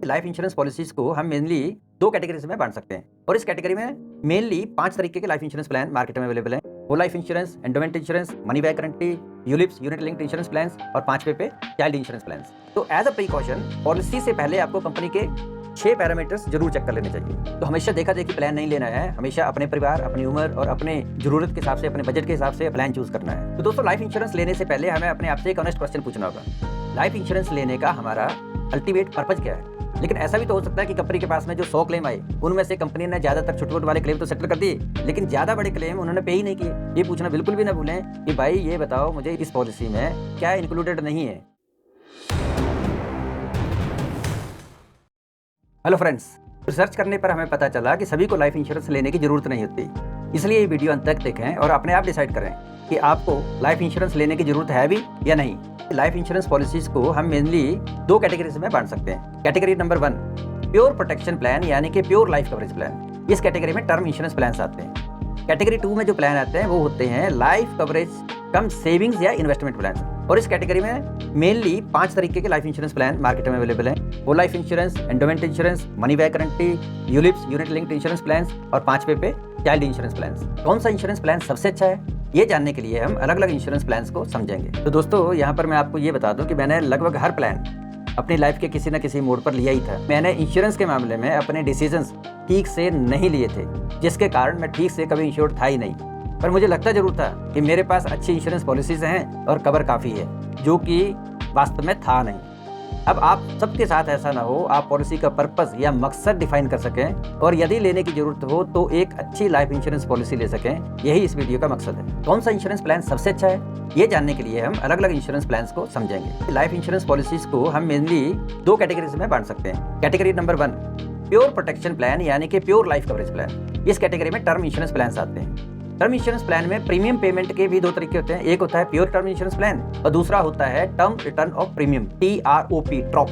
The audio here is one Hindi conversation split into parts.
लाइफ इंश्योरेंस पॉलिसीज को हम मेनली दो कैटेगरीज में बांट सकते हैं और इस कैटेगरी में मेनली 5 तरीके के लाइफ इंश्योरेंस प्लान मार्केट में अवेलेबल हैं। Whole life insurance, endowment insurance, money back guarantee, ULIPs, unit linked insurance plans और 5वें पे चाइल्ड इंश्योरेंस प्लान्स। तो एज अ प्रिकॉशन पॉलिसी से पहले आपको कंपनी के 6 पैरामीटर्स जरूर चेक कर लेने चाहिए। तो हमेशा देखा देखी प्लान नहीं लेना है, हमेशा अपने परिवार, अपनी उम्र और अपने जरूरत के हिसाब से, अपने बजट के हिसाब से प्लान चूज करना है। तो दोस्तों, लाइफ इंश्योरेंस लेने से पहले हमें अपने आप से एक ऑनेस्ट क्वेश्चन पूछना होगा, लाइफ इंश्योरेंस लेने का हमारा अल्टीमेट पर्पज क्या है। लेकिन ऐसा भी तो हो सकता है कि कंपनी के पास में जो 100 क्लेम आए उनमें से कंपनी ने ज्यादातर छोटे-छोटे वाले क्लेम तो सेटल कर दिए, लेकिन ज्यादा बड़े क्लेम उन्होंने पे ही नहीं किए। ये पूछना बिल्कुल भी ना भूलें कि भाई ये बताओ मुझे इस पॉलिसी में क्या इंक्लूडेड नहीं है। हेलो फ्रेंड्स, रिसर्च करने पर हमें पता चला कि सभी को लाइफ इंश्योरेंस लेने की जरूरत नहीं होती। इसलिए ये वीडियो अंत तक देखें और अपने आप डिसाइड करें कि आपको लाइफ इंश्योरेंस लेने की जरूरत है भी या नहीं। लाइफ इंश्योरेंस पॉलिसीज को हम मेनली दो कैटेगरीज में बांट सकते हैं। Category number 1 pure protection plan यानी कि प्योर लाइफ कवरेज प्लान। इस कैटेगरी में टर्म इंश्योरेंस प्लान आते हैं। कैटेगरी 2 में जो प्लान आते हैं वो होते हैं लाइफ कवरेज कम सेविंग्स या इन्वेस्टमेंट प्लान। और इस कैटेगरी में मेनली 5 तरीके के लाइफ इंश्योरेंस प्लान मार्केट में अवेलेबल हैं। Whole life insurance, endowment insurance, money back guarantee, ULIPs, unit linked insurance plans और 5वें पे चाइल्ड इंश्योरेंस प्लान्स। कौन सा इंश्योरेंस प्लान सबसे अच्छा है, ये जानने के लिए हम अलग अलग इंश्योरेंस प्लान्स को समझेंगे। तो दोस्तों, यहाँ पर मैं आपको ये बता दूं कि मैंने लगभग हर प्लान अपनी लाइफ के किसी न किसी मोड़ पर लिया ही था। मैंने इंश्योरेंस के मामले में अपने डिसीजंस ठीक से नहीं लिए थे, जिसके कारण मैं ठीक से कभी इंश्योर्ड था ही नहीं। पर मुझे लगता जरूर था कि मेरे पास अच्छी इंश्योरेंस पॉलिसीज हैं और कवर काफ़ी है, जो कि वास्तव में था नहीं। अब आप सबके साथ ऐसा ना हो, आप पॉलिसी का पर्पस या मकसद डिफाइन कर सकें और यदि लेने की जरूरत हो तो एक अच्छी लाइफ इंश्योरेंस पॉलिसी ले सकें। यही इस वीडियो का मकसद है। कौन सा इंश्योरेंस प्लान सबसे अच्छा है, ये जानने के लिए हम अलग अलग इंश्योरेंस प्लान्स को समझेंगे। लाइफ इंश्योरेंस पॉलिसीज को हम मेनली दो कैटेगरीज में बांट सकते हैं। Category number 1 pure protection plan यानी कि प्योर लाइफ कवरेज प्लान। इस कैटेगरी में टर्म इंश्योरेंस प्लान आते हैं। टर्म इंश्योरेंस प्लान में प्रीमियम पेमेंट के भी दो तरीके होते हैं। एक होता है प्योर टर्म इंश्योरेंस प्लान और दूसरा होता है term return of premium, TROP, TROP.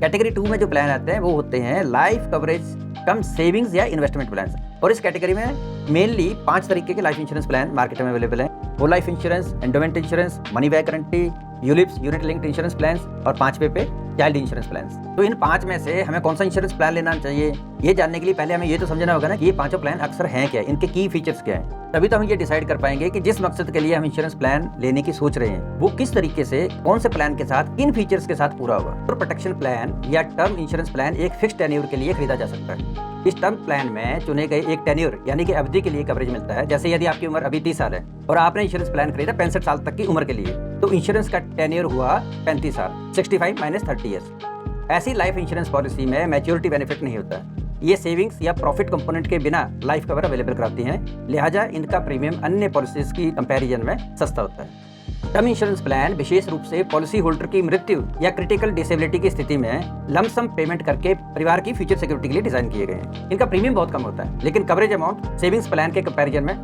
Category 2 में जो प्लान आते हैं वो होते हैं लाइफ कवरेज कम सेविंग्स या इन्वेस्टमेंट प्लान। और इस कैटेगरी में मेनली 5 तरीके के लाइफ इंश्योरेंस प्लान मार्केट में अवेलेबल हैं। Whole life insurance, endowment insurance, money back guarantee, ULIPs, unit linked insurance plans और 5वें पे चाइल्ड इंश्योरेंस प्लान्स। तो इन 5 में से हमें कौन सा इंश्योरेंस प्लान लेना चाहिए, ये जानने के लिए पहले हमें ये तो समझना होगा ना कि ये पांचों प्लान अक्सर हैं क्या, इनके की फीचर्स क्या हैं। तभी तो हम ये डिसाइड कर पाएंगे कि जिस मकसद के लिए हम इंश्योरेंस प्लान लेने की सोच रहे हैं वो किस तरीके से, कौन से प्लान के साथ, किन फीचर्स के साथ पूरा होगा। तो प्रोटेक्शन प्लान या टर्म इंश्योरेंस प्लान एक फिक्स टेन्योर के लिए खरीदा जा सकता है। इस टर्म प्लान में चुने गए एक टेन्योर यानी कि अवधि के लिए कवरेज मिलता है। जैसे यदि आपकी उम्र अभी 30 साल है और आपने इंश्योरेंस प्लान खरीदा 65 साल तक की उम्र के लिए, तो इंश्योरेंस का टेन्योर हुआ 35 साल, 65 - 30 ईयर्स। ऐसी लाइफ इंश्योरेंस पॉलिसी में मैच्योरिटी बेनिफिट नहीं होता। ये सेविंग्स या प्रॉफिट कंपोनेंट के बिना लाइफ कवर अवेलेबल कराती हैं, लिहाजा इनका प्रीमियम अन्य पॉलिसीज की कंपैरिजन में सस्ता होता है। टर्म इंश्योरेंस प्लान विशेष रूप से पॉलिसी होल्डर की मृत्यु या क्रिटिकल डिसेबिलिटी की स्थिति में लमसम पेमेंट करके परिवार की फ्यूचर सिक्योरिटी के लिए डिजाइन किए गए हैं। इनका प्रीमियम बहुत कम होता है, लेकिन कवरेज अमाउंट सेविंग्स प्लान के कंपैरिजन में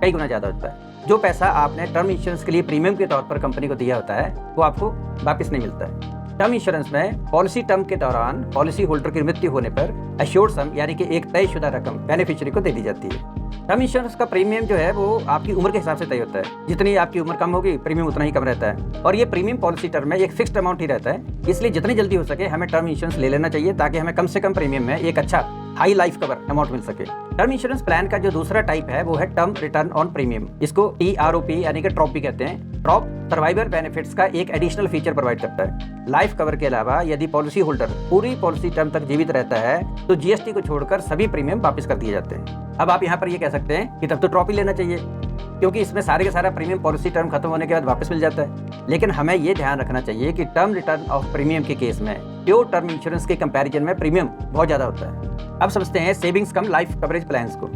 कई गुना ज्यादा होता है। जो पैसा आपने टर्म इंश्योरेंस के लिए प्रीमियम के तौर पर कंपनी को दिया होता है वो आपको वापस नहीं मिलता है। टर्म इंश्योरेंस में पॉलिसी टर्म के दौरान पॉलिसी होल्डर की मृत्यु होने पर एश्योर्ड सम यानी कि एक तयशुदा रकम बेनिफिशियरी को दे दी जाती है। टर्म इंश्योरेंस का प्रीमियम जो है वो आपकी उम्र के हिसाब से तय होता है। जितनी आपकी उम्र कम होगी प्रीमियम उतना ही कम रहता है और ये प्रीमियम पॉलिसी टर्म में एक फिक्स्ड अमाउंट ही रहता है। इसलिए जितनी जल्दी हो सके हमें टर्म इंश्योरेंस ले लेना चाहिए ताकि हमें कम से कम प्रीमियम में एक अच्छा हाई लाइफ कवर अमाउंट मिल सके। टर्म इंश्योरेंस प्लान का जो दूसरा टाइप है वो है टर्म रिटर्न ऑन प्रीमियम। इसको TROP यानी कि ट्रॉप भी कहते हैं। ट्रॉप सर्वाइवर बेनिफिट्स का एक एडिशनल फीचर प्रोवाइड करता है। लाइफ कवर के अलावा यदि पॉलिसी होल्डर पूरी पॉलिसी टर्म तक जीवित रहता है तो GST को छोड़कर सभी प्रीमियम वापस कर दिए जाते हैं। अब आप यहाँ पर ये कह सकते हैं कि तब तो ट्रॉप ही लेना चाहिए, क्योंकि इसमें सारे का सारा प्रीमियम पॉलिसी टर्म खत्म होने के बाद वापस मिल जाता है। लेकिन हमें ये ध्यान रखना चाहिए कि टर्म रिटर्न ऑफ प्रीमियम के केस में प्योर टर्म इंश्योरेंस के कंपैरिजन में प्रीमियम बहुत ज्यादा होता है। अब समझते हैं सेविंग्स कम लाइफ कवरेज प्लान्स को।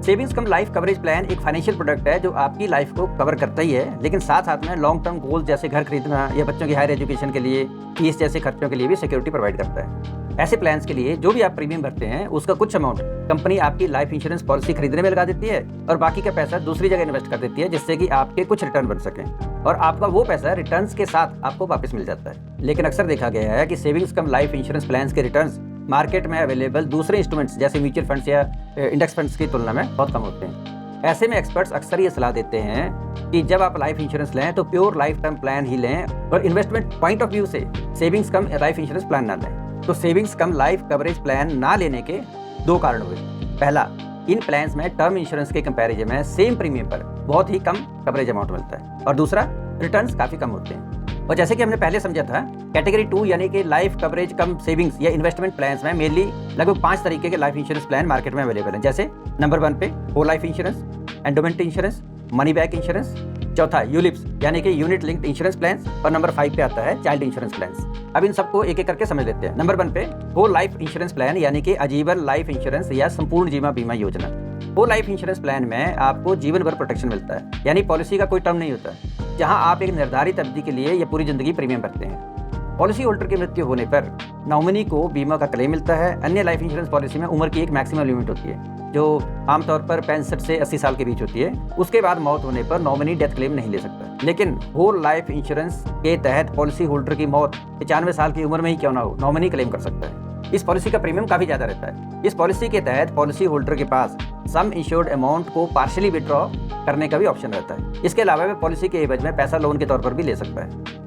सेविंग्स कम लाइफ कवरेज प्लान एक फाइनेंशियल प्रोडक्ट है जो आपकी लाइफ को कवर करता ही है, लेकिन साथ साथ में लॉन्ग टर्म गोल्स जैसे घर खरीदना या बच्चों की हायर एजुकेशन के लिए, फीस जैसे खर्चों के लिए भी सिक्योरिटी प्रोवाइड करता है। ऐसे प्लान्स के लिए जो भी आप प्रीमियम भरते हैं उसका कुछ अमाउंट कंपनी आपकी लाइफ इंश्योरेंस पॉलिसी खरीदने में लगा देती है और बाकी का पैसा दूसरी जगह इन्वेस्ट कर देती है, जिससे कि आपके कुछ रिटर्न बन सकें और आपका वो पैसा रिटर्न्स के साथ आपको वापस मिल जाता है। लेकिन अक्सर देखा गया है कि सेविंग्स कम लाइफ इंश्योरेंस प्लान्स के रिटर्न्स मार्केट में अवेलेबल दूसरे इंस्ट्रूमेंट्स जैसे म्यूचुअल फंड्स या इंडेक्स फंड्स की तुलना में बहुत कम होते हैं। ऐसे में एक्सपर्ट्स अक्सर ये सलाह देते हैं कि जब आप लाइफ इंश्योरेंस लें तो प्योर लाइफ टर्म प्लान ही लें और इन्वेस्टमेंट पॉइंट ऑफ व्यू से सेविंग्स कम लाइफ इंश्योरेंस प्लान ना लें। तो सेविंग्स कम लाइफ कवरेज प्लान ना लेने के दो कारण हुए। पहला, इन प्लान्स में टर्म इंश्योरेंस के कंपैरिजन में सेम प्रीमियम पर बहुत ही कम कवरेज अमाउंट मिलता है, और दूसरा, रिटर्न्स काफ़ी कम होते हैं। और जैसे कि हमने पहले समझा था, कैटेगरी 2 यानी कि लाइफ कवरेज कम सेविंग्स या इन्वेस्टमेंट प्लान्स में मेनली लगभग 5 तरीके के लाइफ इंश्योरेंस प्लान मार्केट में अवेलेबल हैं। जैसे नंबर 1 पे whole life insurance, endowment insurance, money back insurance, चौथा यूलिप्स यानी कि यूनिट लिंक्ड इंश्योरेंस प्लान्स, और नंबर 5 पे आता है चाइल्ड इंश्योरेंस प्लान्स। अब इन सबको एक एक करके समझ लेते हैं। नंबर 1 पे होल लाइफ इंश्योरेंस प्लान यानी कि आजीवन लाइफ इंश्योरेंस या संपूर्ण जीवन बीमा योजना। होल लाइफ इंश्योरेंस प्लान में आपको जीवन भर प्रोटेक्शन मिलता है, यानी पॉलिसी का कोई टर्म नहीं होता, जहां आप एक निर्धारित अवधि के लिए या पूरी जिंदगी प्रीमियम भरते हैं। पॉलिसी होल्डर की मृत्यु होने पर नॉमिनी को बीमा का क्लेम मिलता है। अन्य लाइफ इंश्योरेंस पॉलिसी में उम्र की एक मैक्सिमम लिमिट होती है, जो आमतौर पर 65 से 80 साल के बीच होती है। उसके बाद मौत होने पर नॉमिनी डेथ क्लेम नहीं ले सकता। लेकिन होल लाइफ इंश्योरेंस के तहत पॉलिसी होल्डर की मौत 95 साल की उम्र में ही क्यों ना हो, नॉमिनी क्लेम कर सकता है। इस पॉलिसी का प्रीमियम काफी ज्यादा रहता है। इस पॉलिसी के तहत पॉलिसी होल्डर के पास सम इंश्योर्ड अमाउंट को पार्शियली विड्रॉ करने का भी ऑप्शन रहता है। इसके अलावा वह पॉलिसी के एवज में पैसा लोन के तौर पर भी ले सकता है।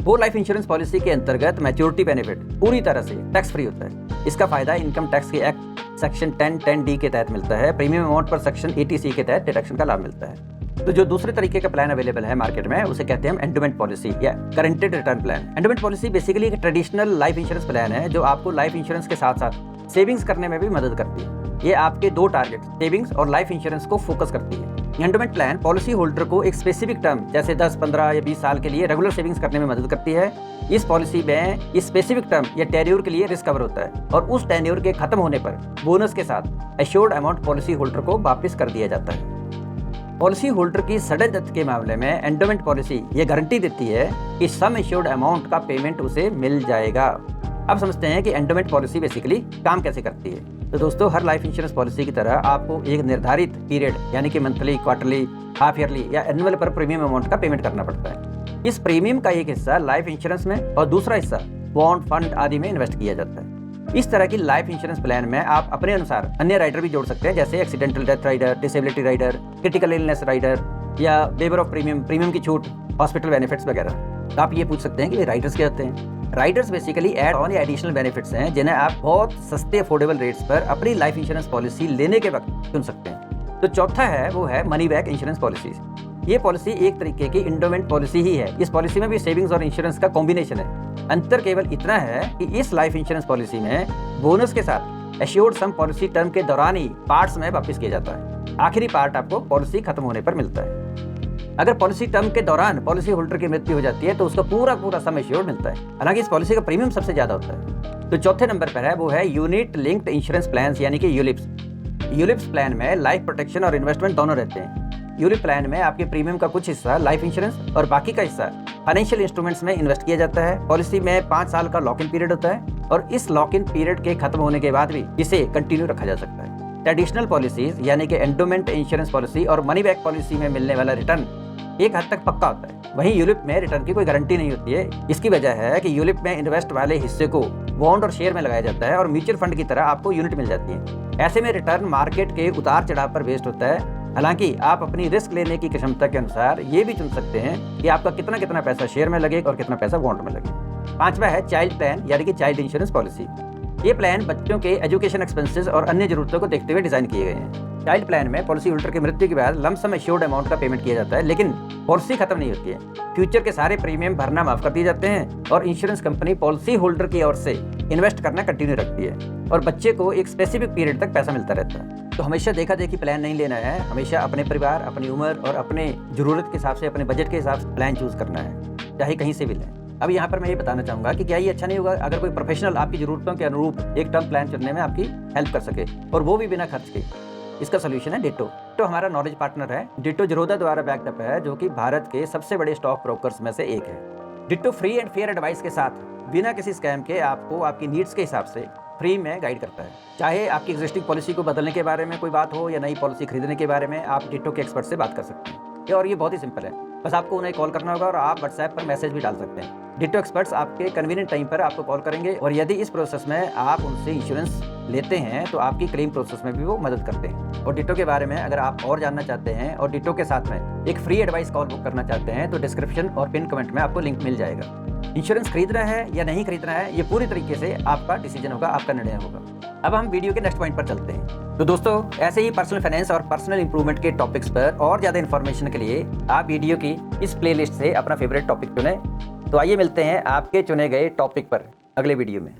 होल लाइफ इंश्योरेंस पॉलिसी के अंतर्गत मैच्योरिटी बेनिफिट पूरी तरह से टैक्स फ्री होता है। इसका फायदा इनकम टैक्स के एक्ट सेक्शन 10(10)(d) के तहत मिलता है। प्रीमियम अमाउंट पर सेक्शन 80(c) के तहत डिडक्शन का लाभ मिलता है। तो जो दूसरे तरीके का प्लान अवेलेबल है मार्केट में, उसे कहते हैं हम एंडोमेंट पॉलिसी या guaranteed return plan. Endowment policy basically एक ट्रेडिशनल लाइफ इंश्योरेंस प्लान है जो आपको लाइफ इंश्योरेंस के साथ साथ सेविंग्स करने में भी मदद करती है। ये आपके दो टारगेट सेविंग्स और लाइफ इंश्योरेंस को फोकस करती है। एंडोमेंट प्लान पॉलिसी होल्डर को एक स्पेसिफिक टर्म जैसे 10, 15 या 20 साल के लिए रेगुलर सेविंग्स करने में मदद करती है। इस पॉलिसी में इस स्पेसिफिक टर्म या टेन्योर के लिए रिस्क कवर होता है, और उस टेन्योर के खत्म होने पर बोनस के साथ एश्योर्ड अमाउंट पॉलिसी होल्डर को वापस कर दिया जाता है। पॉलिसी होल्डर की सडन डेथ के मामले में एंडोमेंट पॉलिसी ये गारंटी देती है कि सम एश्योर्ड अमाउंट का पेमेंट उसे मिल जाएगा। अब समझते हैं कि एंडोमेंट पॉलिसी बेसिकली काम कैसे करती है। तो दोस्तों, हर लाइफ इंश्योरेंस पॉलिसी की तरह आपको एक निर्धारित पीरियड यानी कि मंथली, क्वार्टरली, हाफ ईयरली या एनुअल पर प्रीमियम अमाउंट का पेमेंट करना पड़ता है। इस प्रीमियम का एक हिस्सा लाइफ इंश्योरेंस में और दूसरा हिस्सा बॉन्ड, फंड आदि में इन्वेस्ट किया जाता है। इस तरह की लाइफ इंश्योरेंस प्लान में आप अपने अनुसार अन्य राइडर भी जोड़ सकते हैं, जैसे accidental death rider, disability rider, critical illness rider या वेवर ऑफ प्रीमियम, प्रीमियम की छूट, हॉस्पिटल बेनिफिट्स वगैरह। तो आप ये पूछ सकते हैं कि राइडर्स क्या होते हैं। राइडर्स बेसिकली एड ऑन या एडिशनल बेनिफिट्स हैं जिन्हें आप बहुत सस्ते अफोर्डेबल रेट्स पर अपनी लाइफ इंश्योरेंस पॉलिसी लेने के वक्त चुन सकते हैं। तो चौथा है वो है मनी बैक इंश्योरेंस पॉलिसीज। ये पॉलिसी एक तरीके की एंडोमेंट पॉलिसी ही है। इस पॉलिसी में भी सेविंग्स और इंश्योरेंस का कॉम्बिनेशन है। अंतर केवल इतना है कि इस लाइफ इंश्योरेंस पॉलिसी में बोनस के साथ एश्योर्ड सम पॉलिसी टर्म के दौरान ही पार्ट्स में वापस किया जाता है। आखिरी पार्ट आपको पॉलिसी खत्म होने पर मिलता है। अगर पॉलिसी टर्म के दौरान पॉलिसी होल्डर की मृत्यु हो जाती है तो उसका पूरा सम एश्योर्ड मिलता है। हालांकि इस पॉलिसी का प्रीमियम सबसे ज्यादा होता है। तो चौथे नंबर पर है वो है यूनिट लिंक्ड इंश्योरेंस प्लान यानी कि यूलिप्स। यूलिप्स प्लान में लाइफ प्रोटेक्शन और इन्वेस्टमेंट दोनों रहते हैं। यूलिप प्लान में आपके प्रीमियम का कुछ हिस्सा लाइफ इंश्योरेंस और बाकी का हिस्सा फाइनेंशियल इंस्ट्रूमेंट्स में इन्वेस्ट किया जाता है। पॉलिसी में 5 साल का लॉक इन पीरियड होता है, और इस लॉक इन पीरियड के खत्म होने के बाद भी इसे कंटिन्यू रखा जा सकता है। ट्रेडिशनल पॉलिसीज यानी कि एंडोमेंट इंश्योरेंस पॉलिसी और मनी बैक पॉलिसी में मिलने वाला रिटर्न एक हद तक पक्का होता है। वहीं यूलिप में रिटर्न की कोई गारंटी नहीं होती है। इसकी वजह है कि यूलिप में इन्वेस्ट वाले हिस्से को बॉन्ड और शेयर में लगाया जाता है और म्यूचुअल फंड की तरह आपको यूनिट मिल जाती है। ऐसे में रिटर्न मार्केट के उतार चढ़ाव पर बेस्ड होता है। हालांकि आप अपनी रिस्क लेने की क्षमता के अनुसार ये भी चुन सकते हैं कि आपका कितना पैसा शेयर में लगे और कितना पैसा बॉन्ड में लगे। पांचवा है चाइल्ड प्लान यानी कि चाइल्ड इंश्योरेंस पॉलिसी। ये प्लान बच्चों के एजुकेशन एक्सपेंसेस और अन्य जरूरतों को देखते हुए डिजाइन किए गए हैं। चाइल्ड प्लान में पॉलिसी होल्डर की मृत्यु के बाद लमसम एश्योर्ड अमाउंट का पेमेंट किया जाता है, लेकिन पॉलिसी खत्म नहीं होती है। फ्यूचर के सारे प्रीमियम भरना माफ कर दिए जाते हैं और इंश्योरेंस कंपनी पॉलिसी होल्डर की ओर से इन्वेस्ट करना कंटिन्यू रखती है, और बच्चे को एक स्पेसिफिक पीरियड तक पैसा मिलता रहता है। तो हमेशा देखा देखी प्लान नहीं लेना है। हमेशा अपने परिवार, अपनी उम्र और अपने जरूरत के हिसाब से, अपने बजट के हिसाब से प्लान चूज करना है, चाहे कहीं से भी लें। अब यहाँ पर मैं ये बताना चाहूँगा कि क्या ये अच्छा नहीं होगा अगर कोई प्रोफेशनल आपकी जरूरतों के अनुरूप एक टर्म प्लान चुनने में आपकी हेल्प कर सके, और वो भी बिना खर्च के। इसका सोल्यूशन है डिटो। तो हमारा नॉलेज पार्टनर है। डिटो ज़ीरोधा द्वारा बैकअप है, जो कि भारत के सबसे बड़े स्टॉक ब्रोकर्स में से एक है। Ditto free and fair advice के साथ बिना किसी स्कैम के आपको आपकी नीड्स के हिसाब से फ्री में गाइड करता है। चाहे आपकी एग्जिस्टिंग पॉलिसी को बदलने के बारे में कोई बात हो या नई पॉलिसी खरीदने के बारे में, आप डिटो के एक्सपर्ट से बात कर सकते हैं। और ये बहुत ही सिंपल है, बस आपको उन्हें कॉल करना होगा और आप व्हाट्सएप पर मैसेज भी डाल सकते हैं। डिटो एक्सपर्ट्स आपके कन्वीनियंट टाइम पर आपको कॉल करेंगे, और यदि इस प्रोसेस में आप उनसे इंश्योरेंस लेते हैं तो आपकी क्लेम प्रोसेस में भी वो मदद करते हैं। और डिटो के बारे में अगर आप और जानना चाहते हैं और डिटो के साथ में एक फ्री एडवाइस कॉल बुक करना चाहते हैं तो डिस्क्रिप्शन और पिन कमेंट में आपको लिंक मिल जाएगा। इंश्योरेंस खरीदना है या नहीं खरीदना है, ये पूरी तरीके से आपका डिसीजन होगा, आपका निर्णय होगा। अब हम वीडियो के नेक्स्ट पॉइंट पर चलते हैं। तो दोस्तों, ऐसे ही पर्सनल फाइनेंस और पर्सनल इंप्रूवमेंट के टॉपिक्स पर और ज़्यादा इन्फॉर्मेशन के लिए आप वीडियो की इस प्लेलिस्ट से अपना फेवरेट टॉपिक चुनें। तो आइए मिलते हैं आपके चुने गए टॉपिक पर अगले वीडियो में।